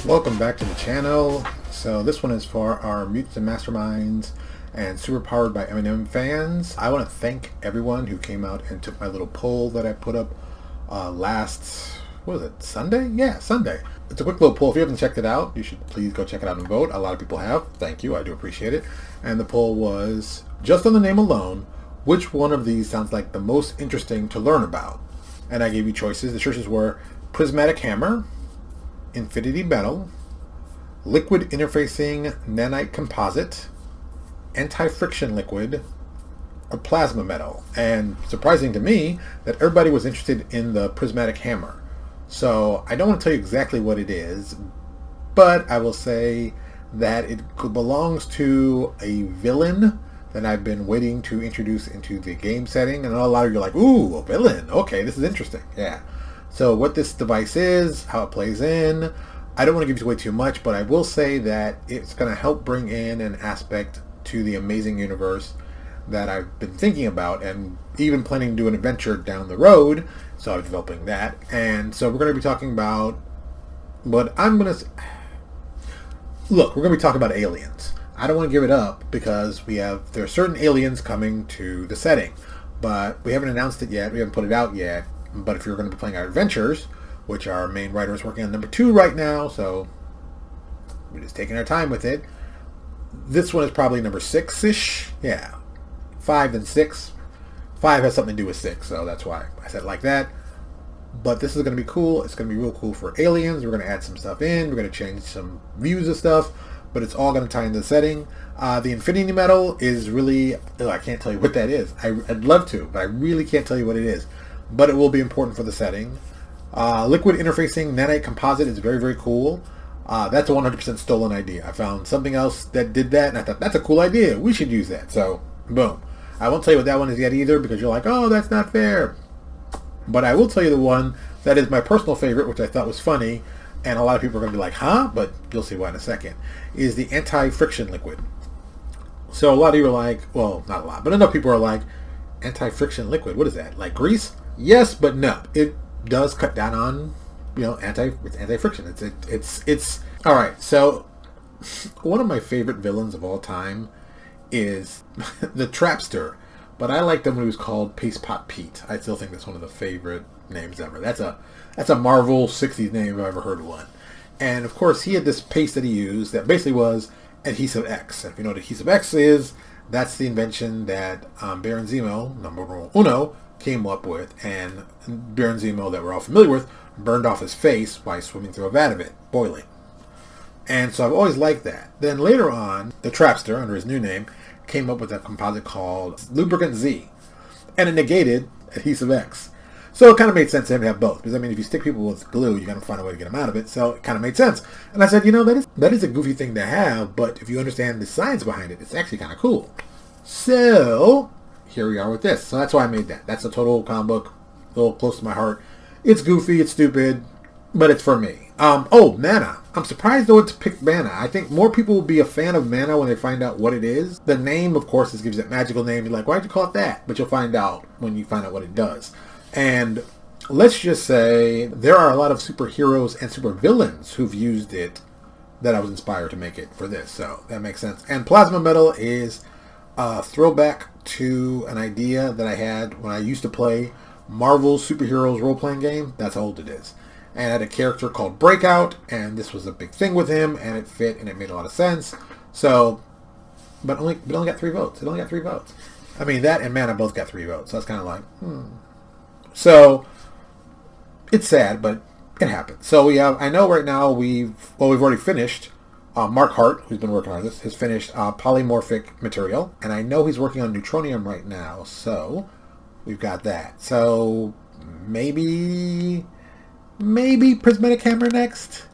Welcome back to the channel. So this one is for our Mutants and Masterminds and Superpowered by Eminem fans. I want to thank everyone who came out and took my little poll that I put up last, what was it, Sunday? Yeah, Sunday. It's a quick little poll. If you haven't checked it out, you should please go check it out and vote. A lot of people have. Thank you. I do appreciate it. And the poll was, just on the name alone, which one of these sounds like the most interesting to learn about? And I gave you choices. The choices were Prismatic Hammer, Infinity Metal, Liquid Interfacing Nanite Composite, Anti-Friction Liquid, or Plasma Metal. And surprising to me that everybody was interested in the Prismatic Hammer. So I don't want to tell you exactly what it is, but I will say that it belongs to a villain that I've been waiting to introduce into the game setting. And a lot of you are like, ooh, a villain. Okay, this is interesting. Yeah. So what this device is, how it plays in, I don't want to give you away too much, but I will say that it's going to help bring in an aspect to the amazing universe that I've been thinking about and even planning to do an adventure down the road. So I'm developing that. And so we're going to be talking about what I'm going to... Look, we're going to be talking about aliens. I don't want to give it up because there are certain aliens coming to the setting, but we haven't announced it yet. We haven't put it out yet. But if you're going to be playing our adventures, which our main writer is working on number 2 right now, so we're just taking our time with it. This one is probably number 6-ish. Yeah. 5 and 6. 5 has something to do with 6, so that's why I said it like that. But this is going to be cool. It's going to be real cool for aliens. We're going to add some stuff in. We're going to change some views of stuff, but it's all going to tie into the setting. The Infinity Metal is really... I can't tell you what that is. I'd love to, but I really can't tell you what it is. But it will be important for the setting. Liquid Interfacing Nanite Composite is very, very cool. That's a 100% stolen idea. I found something else that did that, and I thought, that's a cool idea. We should use that. So, boom. I won't tell you what that one is yet either, because you're like, oh, that's not fair. But I will tell you the one that is my personal favorite, which I thought was funny, and a lot of people are going to be like, huh? But you'll see why in a second, is the Anti-Friction Liquid. So a lot of you are like, well, not a lot, but enough people are like, Anti-Friction Liquid, what is that? Like grease? Yes, but no. It does cut down on, anti-friction. It's all right. So one of my favorite villains of all time is the Trapster, but I liked him when he was called Paste Pot Pete. I still think that's one of the favorite names ever. That's a Marvel 60s name if I've ever heard of one. And of course, he had this paste that he used that basically was Adhesive X. And if you know what Adhesive X is, that's the invention that Baron Zemo, number uno, came up with, and Baron Zemo, that we're all familiar with, burned off his face by swimming through a vat of it, boiling. And so I've always liked that. Then later on, the Trapster, under his new name, came up with a composite called Lubricant Z, and it negated Adhesive X. So it kind of made sense to him to have both, because I mean, if you stick people with glue, you got to find a way to get them out of it. So it kind of made sense. And I said, that is a goofy thing to have, but if you understand the science behind it, it's actually kind of cool. So here we are with this. So that's why I made that. That's a total comic book, a little close to my heart. It's goofy, it's stupid, but it's for me. Oh, mana. I'm surprised though to pick mana. I think more people will be a fan of mana when they find out what it is. The name, of course, gives it that magical name. You're like, why'd you call it that? But you'll find out when you find out what it does. And let's just say there are a lot of superheroes and supervillains who've used it that I was inspired to make it for this. So that makes sense. And Plasma Metal is a throwback to an idea that I had when I used to play Marvel superheroes role-playing game. That's how old it is. And I had a character called Breakout, and this was a big thing with him, and it fit, and it made a lot of sense. So, but it only got 3 votes. It only got 3 votes. I mean, that and Mana both got 3 votes. So that's kind of like, So, it's sad, but it happened. So we have, I know right now we've already finished. Mark Hart, who's been working on this, has finished polymorphic material, and I know he's working on neutronium right now, so we've got that. So maybe Prismatic Hammer next?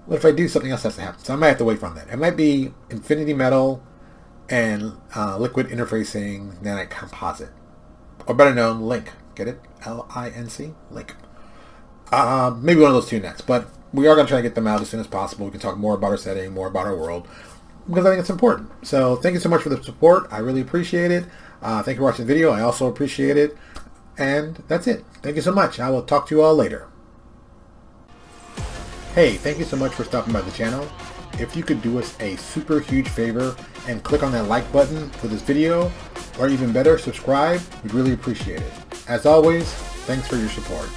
What if I do something else has to happen? So I might have to wait on that. It might be Infinity Metal and Liquid Interfacing Nanite Composite, or better known, Link. Get it? L-I-N-C? Link. Maybe one of those 2 next, but we are going to try to get them out as soon as possible. We can talk more about our setting, more about our world, because I think it's important. So thank you so much for the support. I really appreciate it. Thank you for watching the video. I also appreciate it. And that's it. Thank you so much. I will talk to you all later. Hey, thank you so much for stopping by the channel. If you could do us a super huge favor and click on that like button for this video, or even better, subscribe, we'd really appreciate it. As always, thanks for your support.